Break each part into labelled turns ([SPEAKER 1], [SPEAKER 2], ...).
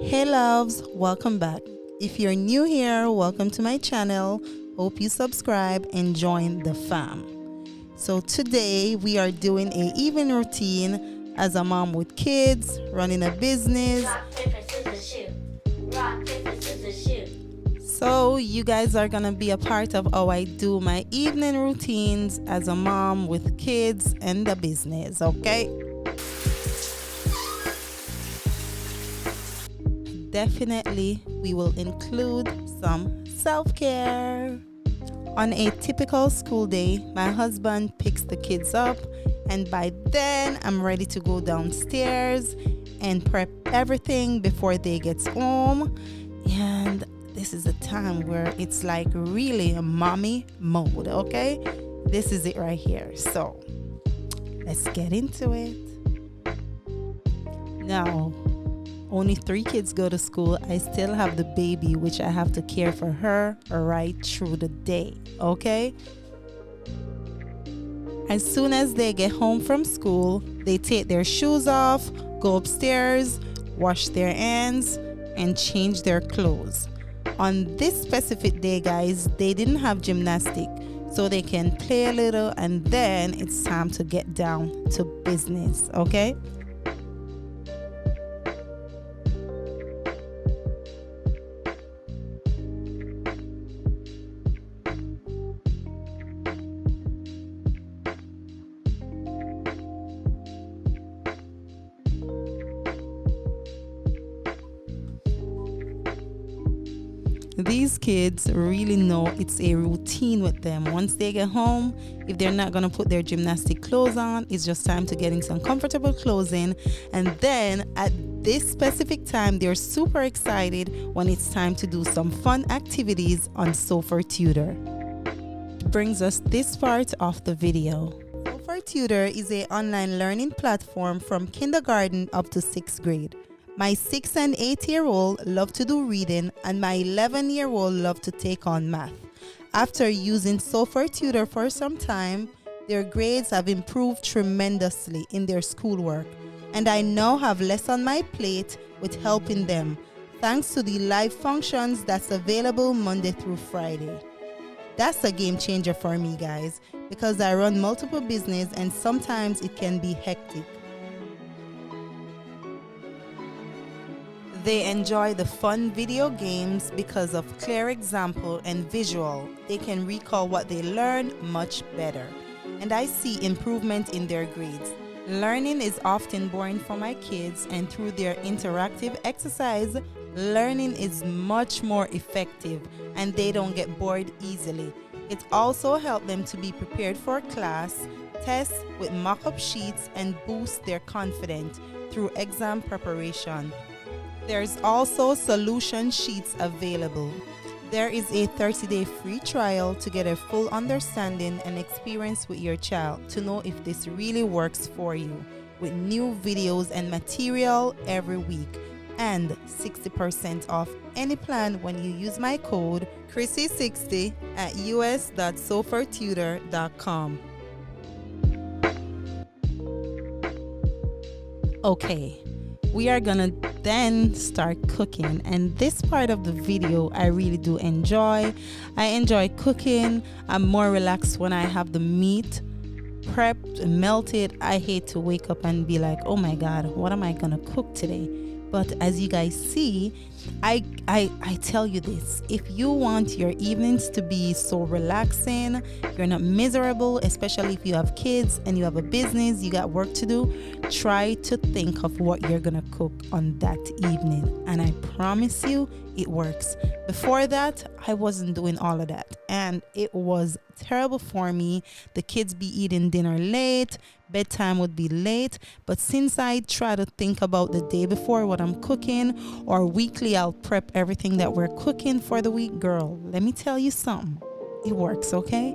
[SPEAKER 1] Hey loves, welcome back. If you're new here, welcome to my channel. Hope you subscribe and join the fam. So today we are doing a evening routine as a mom with kids, running a business.
[SPEAKER 2] Rock, paper, scissors, shoot. Rock, paper, scissors, shoot.
[SPEAKER 1] So you guys are gonna be a part of how I do my evening routines as a mom with kids and the business, okay? Definitely, we will include some self-care. On a typical school day, my husband picks the kids up, and by then I'm ready to go downstairs and prep everything before they get home. And this is a time where it's like really a mommy mode, okay? This is it right here. So let's get into it. Now, only 3 kids go to school. I still have the baby, which I have to care for her right through the day, okay? As soon as they get home from school, they take their shoes off, go upstairs, wash their hands, and change their clothes. On this specific day, guys, they didn't have gymnastics, so they can play a little, and then it's time to get down to business, okay? These kids really know it's a routine with them. Once they get home, if they're not going to put their gymnastic clothes on, it's just time to getting some comfortable clothes in. And then at this specific time, they're super excited when it's time to do some fun activities on Sofa Tutor. Brings us this part of the video. Sofa Tutor is an online learning platform from kindergarten up to 6th grade. My 6 and 8-year-old love to do reading, and my 11-year-old love to take on math. After using Sofa Tutor for some time, their grades have improved tremendously in their schoolwork, and I now have less on my plate with helping them, thanks to the live functions that's available Monday through Friday. That's a game changer for me, guys, because I run multiple businesses and sometimes it can be hectic. They enjoy the fun video games because of clear example and visual. They can recall what they learn much better. And I see improvement in their grades. Learning is often boring for my kids, and through their interactive exercise, learning is much more effective and they don't get bored easily. It also helps them to be prepared for class, tests with mock-up sheets, and boost their confidence through exam preparation. There's also solution sheets available. There is a 30-day free trial to get a full understanding and experience with your child to know if this really works for you, with new videos and material every week, and 60% off any plan when you use my code CRISSY60 at us.sofatutor.com. Okay, we are gonna then start cooking, and this part of the video I really do enjoy. I enjoy cooking. I'm more relaxed when I have the meat prepped and melted. I hate to wake up and be like, oh my god, what am I gonna cook today? But as you guys see, I tell you this, if you want your evenings to be so relaxing, you're not miserable, especially if you have kids and you have a business, you got work to do, try to think of what you're gonna cook on that evening, and I promise you it works. Before that, I wasn't doing all of that, and it was terrible for me. The kids be eating dinner late, bedtime would be late, but since I try to think about the day before what I'm cooking, or weekly I'll prep everything that we're cooking for the week, girl, let me tell you something, it works, okay?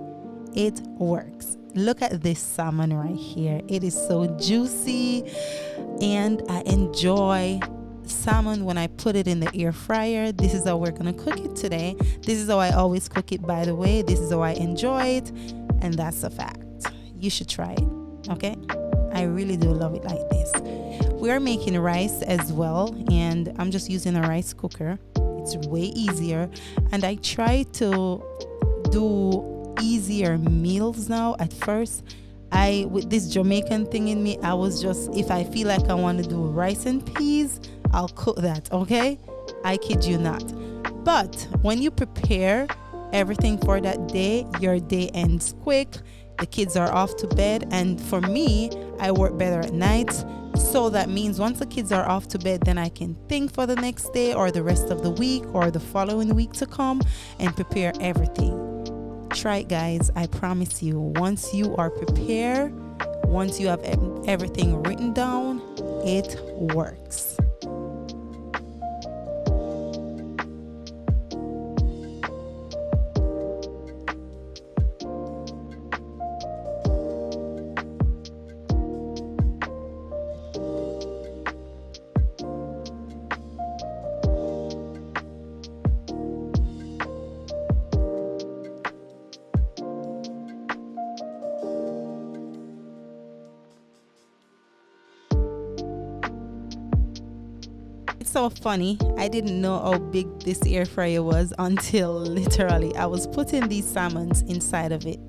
[SPEAKER 1] It works. Look at this salmon right here. It is so juicy, and I enjoy salmon when I put it in the air fryer. This is how we're gonna cook it today. This is how I always cook it, by the way. This is how I enjoy it, and that's a fact. You should try it, okay? I really do love it like this. we are making rice as well, and I'm just using a rice cooker. It's way easier, and I try to do easier meals now. At first, with this Jamaican thing in me, I was just, if I feel like I want to do rice and peas, I'll cook that, okay? I kid you not. But when you prepare everything for that day, your day ends quick. The kids are off to bed, and for me, I work better at night. So that means once the kids are off to bed, then I can think for the next day or the rest of the week or the following week to come and prepare everything. Try it, guys. I promise you, once you are prepared, once you have everything written down, it works. It's so funny. I didn't know how big this air fryer was until literally I was putting these salmons inside of it,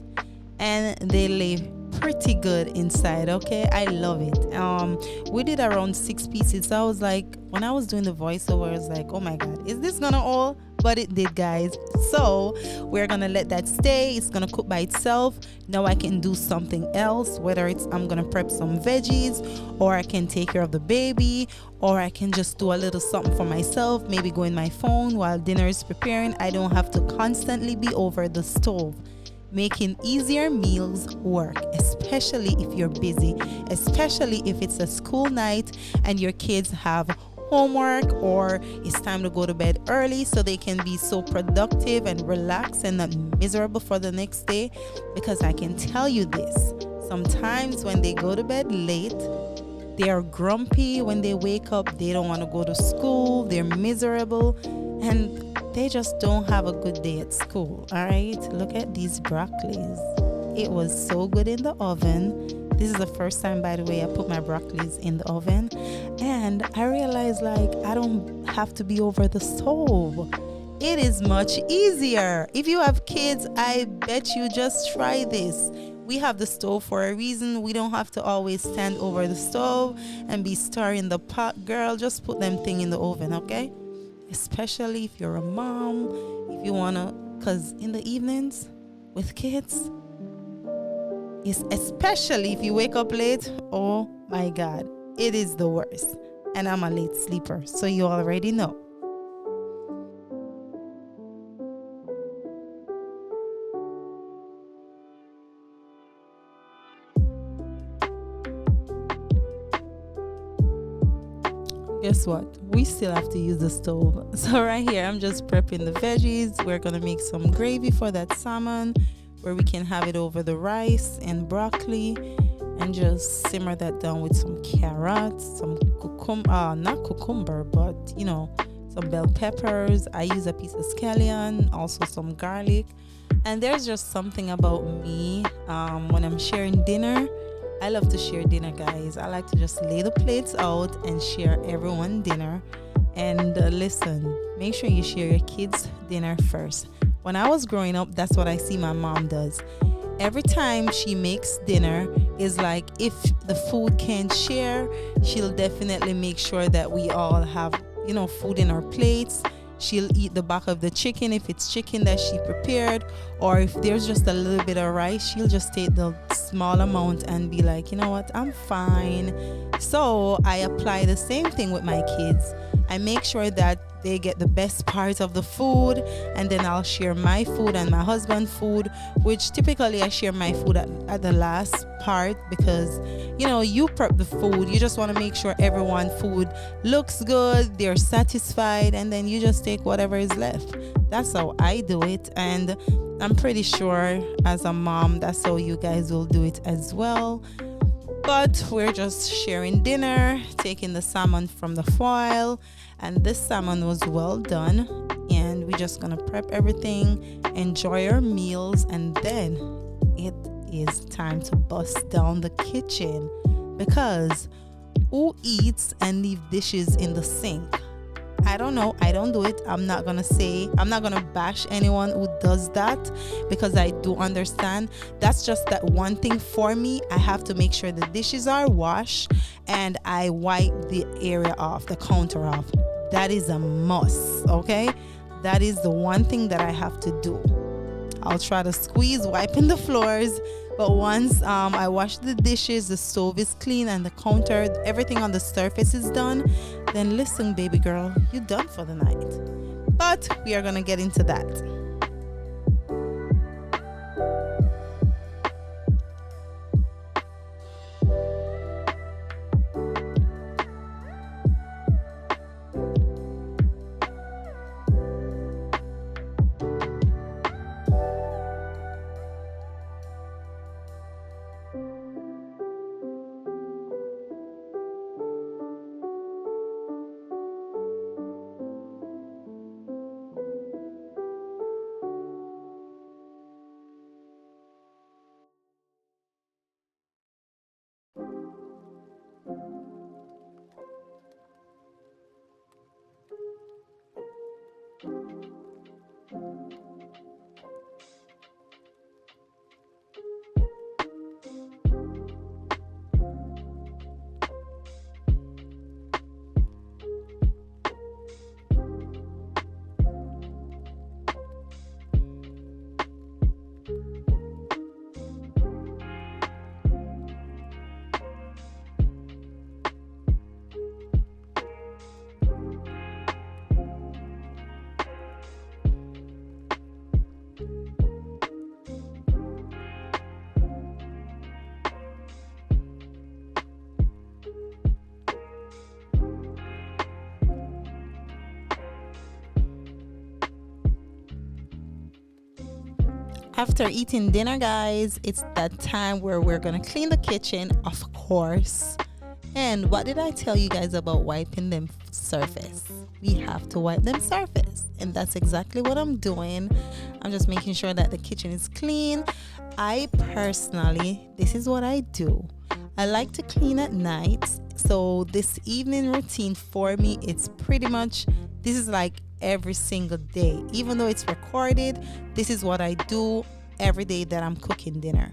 [SPEAKER 1] and they lay pretty good inside. Okay, I love it. We did around 6 pieces. So I was like, when I was doing the voiceover, I was like, oh my god, is this gonna all? But it did, guys. So we're gonna let that stay. It's gonna cook by itself. Now I can do something else, whether it's I'm gonna prep some veggies, or I can take care of the baby, or I can just do a little something for myself, maybe go in my phone while dinner is preparing. I don't have to constantly be over the stove. Making easier meals work, especially if you're busy, especially if it's a school night and your kids have homework, or it's time to go to bed early so they can be so productive and relaxed and not miserable for the next day. Because I can tell you this, sometimes when they go to bed late, they are grumpy. When they wake up, they don't want to go to school, they're miserable, and they just don't have a good day at school. All right, look at these broccolis. It was so good in the oven. This is the first time, by the way, I put my broccolis in the oven, and I realized, like, I don't have to be over the stove. It is much easier. If you have kids, I bet you just try this. We have the stove for a reason. We don't have to always stand over the stove and be stirring the pot. Girl, just put them thing in the oven, okay? Especially if you're a mom, if you wanna, cause in the evenings with kids, especially if you wake up late, oh my god, it is the worst. And I'm a late sleeper, so you already know. Guess what? We still have to use the stove. So right here, I'm just prepping the veggies. We're gonna make some gravy for that salmon, where we can have it over the rice and broccoli, and just simmer that down with some carrots, some not cucumber, but you know, some bell peppers. I use a piece of scallion, also some garlic. And there's just something about me, when I'm sharing dinner. I love to share dinner, guys. I like to just lay the plates out and share everyone dinner. And listen, make sure you share your kids' dinner first. When I was growing up, that's what I see my mom does. Every time she makes dinner, is like, if the food can't share, she'll definitely make sure that we all have, you know, food in our plates. She'll eat the back of the chicken if it's chicken that she prepared, or if there's just a little bit of rice, she'll just take the small amount and be like, you know what, I'm fine. So I apply the same thing with my kids. I make sure that they get the best part of the food, and then I'll share my food and my husband's food, which typically I share my food at the last part, because you know, you prep the food, you just want to make sure everyone's food looks good, they're satisfied, and then you just take whatever is left. That's how I do it, and I'm pretty sure as a mom, that's how you guys will do it as well. But we're just sharing dinner, taking the salmon from the foil, and this salmon was well done, and we're just gonna prep everything, enjoy our meals, and then it is time to bust down the kitchen, because Who eats and leave dishes in the sink? I don't know. I don't do it. I'm not gonna bash anyone who does that, because I do understand. That's just that one thing for me. I have to make sure the dishes are washed and I wipe the area off, the counter off. That is a must, okay? That is the one thing that I have to do. I'll try to squeeze wiping the floors, but once I wash the dishes, the stove is clean and the counter, everything on the surface is done, then listen, baby girl, you're done for the night. But we are gonna get into that. After eating dinner, guys, it's that time where we're gonna clean the kitchen, of course. And what did I tell you guys about wiping them surface? We have to wipe them surface, and that's exactly what I'm doing. I'm just making sure that the kitchen is clean. I personally, this is what I do. I like to clean at night, so this evening routine for me, it's pretty much, this is like every single day. Even though it's recorded, this is what I do every day that I'm cooking dinner.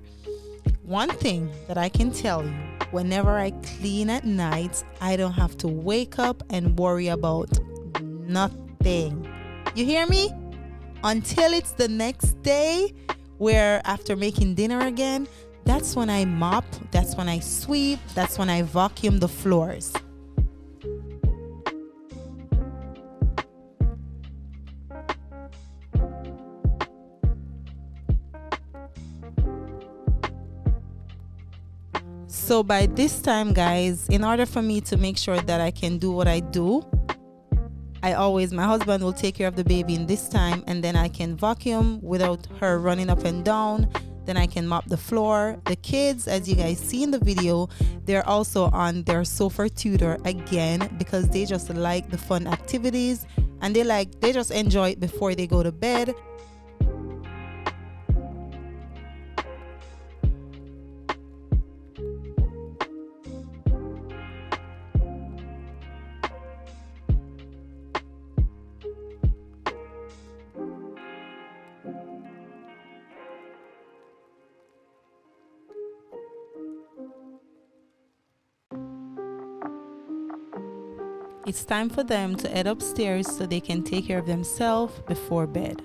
[SPEAKER 1] One thing that I can tell you, whenever I clean at night, I don't have to wake up and worry about nothing. You hear me? Until it's the next day, where after making dinner again, that's when I mop, that's when I sweep, that's when I vacuum the floors. So by this time, guys, in order for me to make sure that I can do what I do, my husband will take care of the baby in this time, and then I can vacuum without her running up and down. Then I can mop the floor. The kids, as you guys see in the video, they're also on their sofa tutor again, because they just like the fun activities, and they just enjoy it before they go to bed. It's time for them to head upstairs so they can take care of themselves before bed.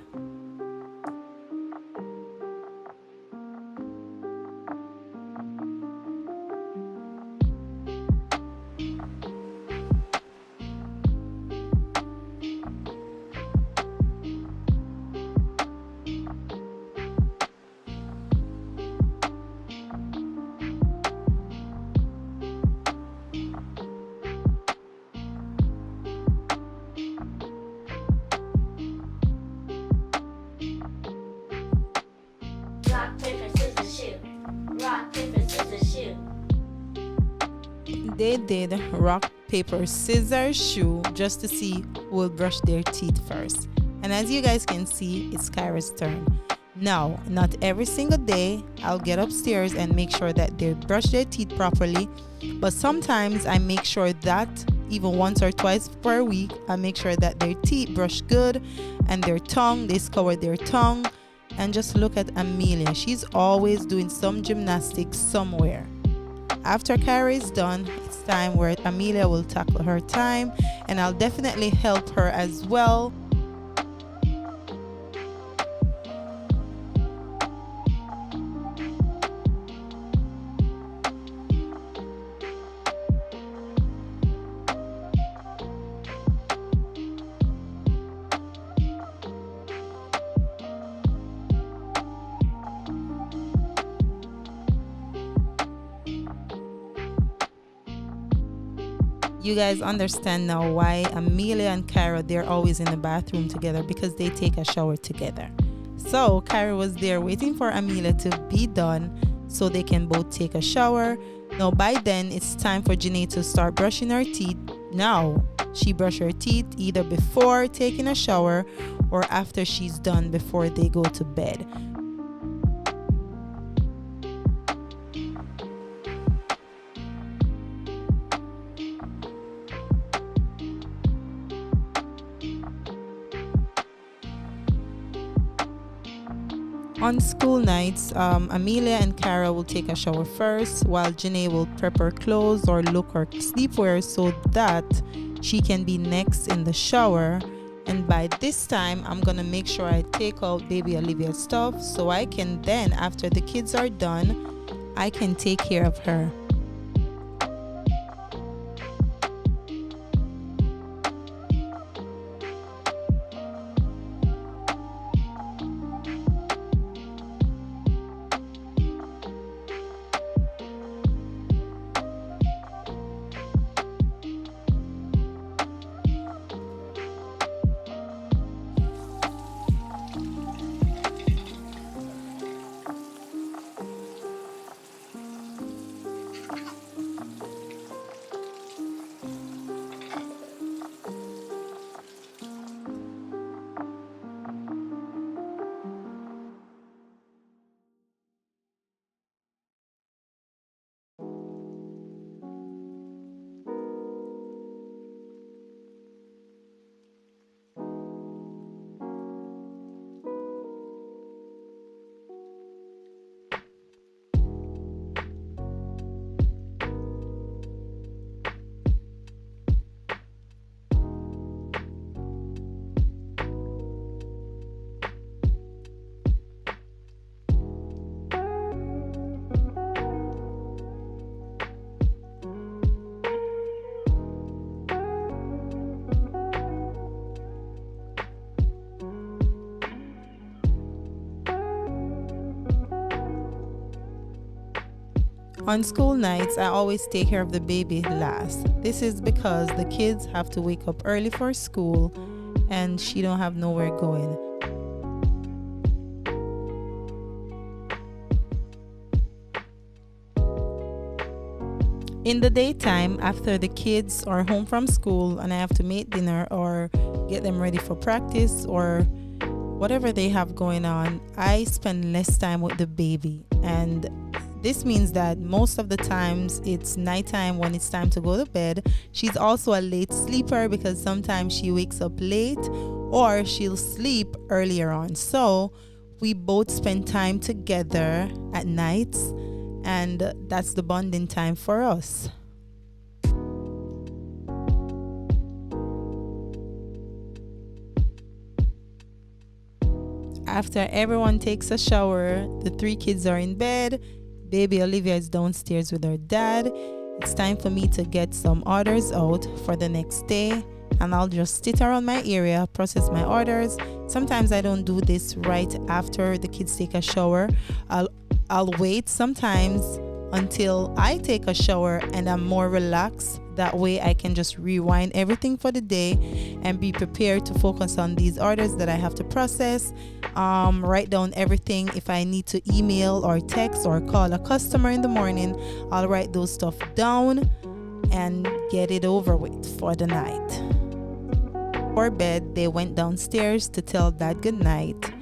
[SPEAKER 2] Rock, paper, scissors, shoot. Rock, paper, scissors, shoot.
[SPEAKER 1] They did rock, paper, scissors, shoe just to see who will brush their teeth first. And as you guys can see, it's Kyra's turn. Now, not every single day I'll get upstairs and make sure that they brush their teeth properly, but sometimes I make sure that even once or twice per week, I make sure that their teeth brush good and their tongue, they scour their tongue. And just look at Amelia. She's always doing some gymnastics somewhere. After Kyra is done, it's time where Amelia will tackle her time, and I'll definitely help her as well. You guys understand now why Amelia and Kyra, they're always in the bathroom together, because they take a shower together. So Kyra was there waiting for Amelia to be done so they can both take a shower. Now by then it's time for Janae to start brushing her teeth. Now she brushes her teeth either before taking a shower or after she's done before they go to bed. On school nights, Amelia and Kyra will take a shower first, while Janae will prep her clothes or look her sleepwear so that she can be next in the shower. And by this time, I'm gonna make sure I take out baby Olivia's stuff so I can then, after the kids are done, I can take care of her. On school nights, I always take care of the baby last. This is because the kids have to wake up early for school and she don't have nowhere going. In the daytime, after the kids are home from school and I have to make dinner or get them ready for practice or whatever they have going on, I spend less time with the baby. And this means that most of the times it's nighttime when it's time to go to bed. She's also a late sleeper because sometimes she wakes up late or she'll sleep earlier on. So we both spend time together at nights, and that's the bonding time for us. After everyone takes a shower, the 3 kids are in bed. Baby Olivia is downstairs with her dad. It's time for me to get some orders out for the next day, and I'll just sit around my area, process my orders. Sometimes I don't do this right after the kids take a shower. I'll wait sometimes until I take a shower and I'm more relaxed. That way I can just rewind everything for the day and be prepared to focus on these orders that I have to process. Write down everything. If I need to email or text or call a customer in the morning, I'll write those stuff down and get it over with for the night. For bed, they went downstairs to tell Dad good night.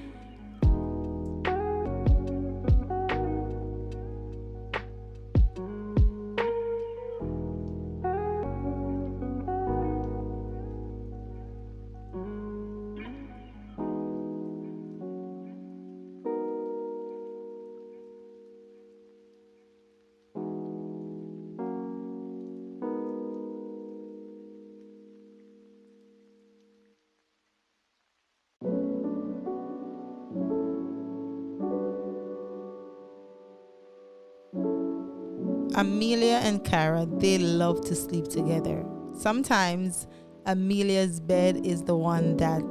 [SPEAKER 1] Amelia and Cara, they love to sleep together. Sometimes Amelia's bed is the one that,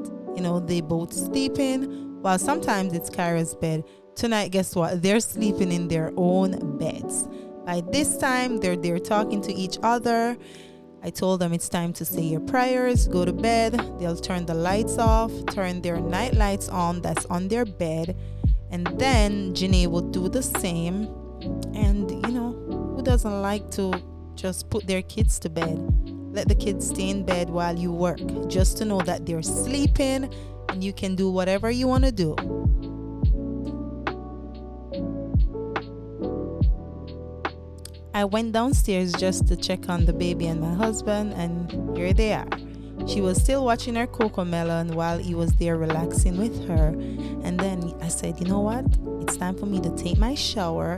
[SPEAKER 1] they both sleep in, while sometimes it's Cara's bed. Tonight, guess what? They're sleeping in their own beds. By this time, they're there talking to each other. I told them it's time to say your prayers, go to bed. They'll turn the lights off, turn their night lights on that's on their bed. And then Janae will do the same. And, who doesn't like to just put their kids to bed? Let the kids stay in bed while you work, just to know that they're sleeping and you can do whatever you want to do. I went downstairs just to check on the baby and my husband, and here they are. She was still watching her Cocomelon while he was there relaxing with her. And then I said, you know what? It's time for me to take my shower.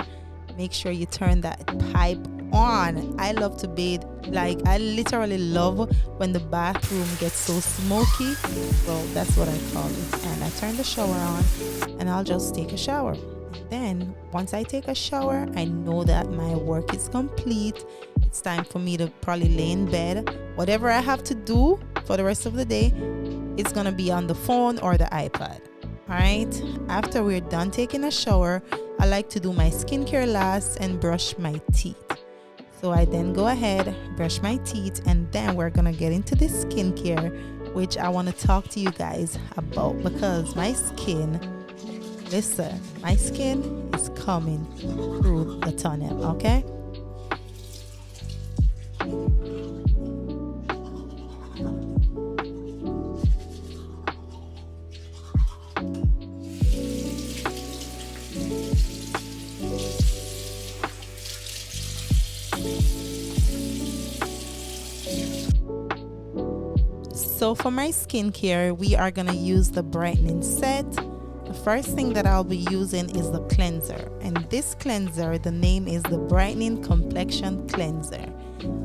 [SPEAKER 1] Make sure you turn that pipe on. I love to bathe. I literally love when the bathroom gets so smoky. Well, that's what I call it. And I turn the shower on and I'll just take a shower. Then once I take a shower, I know that my work is complete. It's time for me to probably lay in bed. Whatever I have to do for the rest of the day, it's gonna be on the phone or the iPad. Alright, after we're done taking a shower, I like to do my skincare last and brush my teeth. So I then go ahead, brush my teeth, and then we're gonna get into the skincare, which I want to talk to you guys about, because my skin is coming through the tunnel, okay? So for my skincare, we are going to use the brightening set. The first thing that I'll be using is the cleanser. And this cleanser, the name is the Brightening Complexion Cleanser.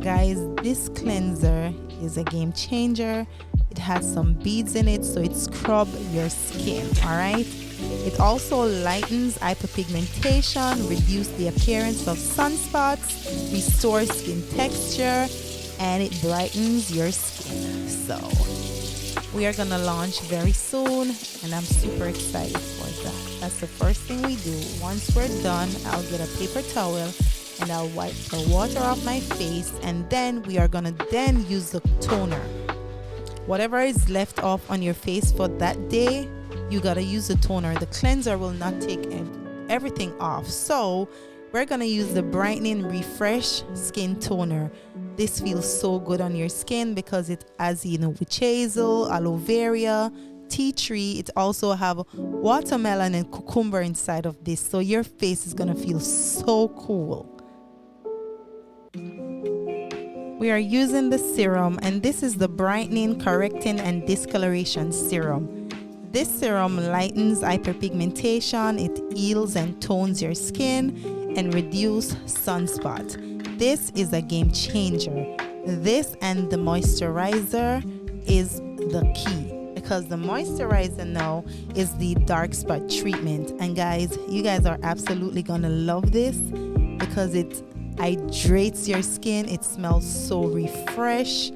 [SPEAKER 1] Guys, this cleanser is a game changer. It has some beads in it, so it scrubs your skin, alright? It also lightens hyperpigmentation, reduces the appearance of sunspots, restores skin texture, and it brightens your skin. So we are gonna launch very soon, and I'm super excited for that. That's the first thing we do. Once we're done, I'll get a paper towel and I'll wipe the water off my face, and then we are gonna then use the toner. Whatever is left off on your face for that day, you gotta use the toner. The cleanser will not take everything off. So we're gonna use the Brightening Refresh Skin Toner. This feels so good on your skin because it has, witch hazel, aloe vera, tea tree. It also have watermelon and cucumber inside of this. So your face is gonna feel so cool. We are using the serum, and this is the Brightening, Correcting, and Discoloration Serum. This serum lightens hyperpigmentation, it heals and tones your skin, and reduces sunspot. This is a game changer. This and the moisturizer is the key, because the moisturizer now is the dark spot treatment. And guys, you guys are absolutely gonna love this because it hydrates your skin. It smells so refresh,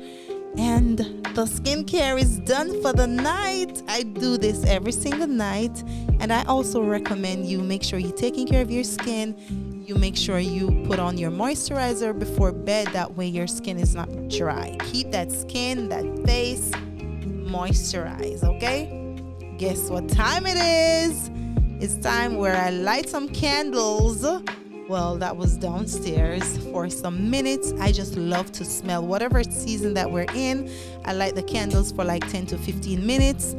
[SPEAKER 1] and the skincare is done for the night. I do this every single night, and I also recommend you make sure you're taking care of your skin. You make sure you put on your moisturizer before bed. That way your skin is not dry. Keep that skin, that face moisturized, okay? Guess what time it is? It's time where I light some candles. Well, that was downstairs for some minutes. I just love to smell whatever season that we're in. I light the candles for like 10 to 15 minutes.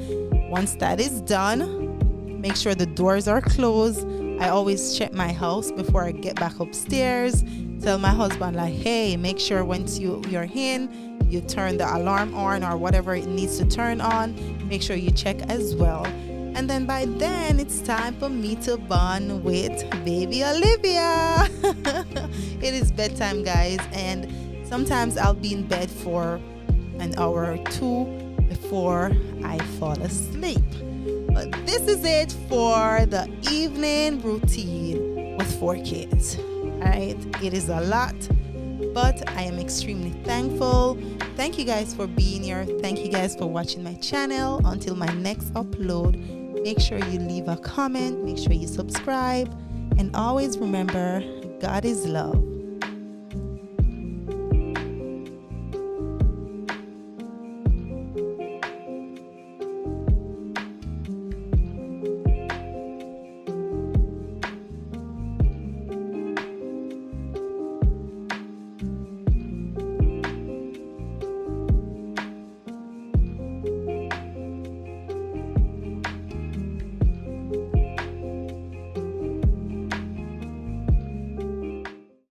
[SPEAKER 1] Once that is done, make sure the doors are closed. I always check my house before I get back upstairs. Tell my husband, like, hey, make sure once you're in, you turn the alarm on or whatever it needs to turn on. Make sure you check as well. And then by then, it's time for me to bond with baby Olivia. It is bedtime, guys, and sometimes I'll be in bed for an hour or two before I fall asleep. But this is it for the evening routine with 4 kids. right? It is a lot, but I am extremely thankful. Thank you guys for being here. Thank you guys for watching my channel. Until my next upload, make sure you leave a comment, make sure you subscribe, and always remember, God is love.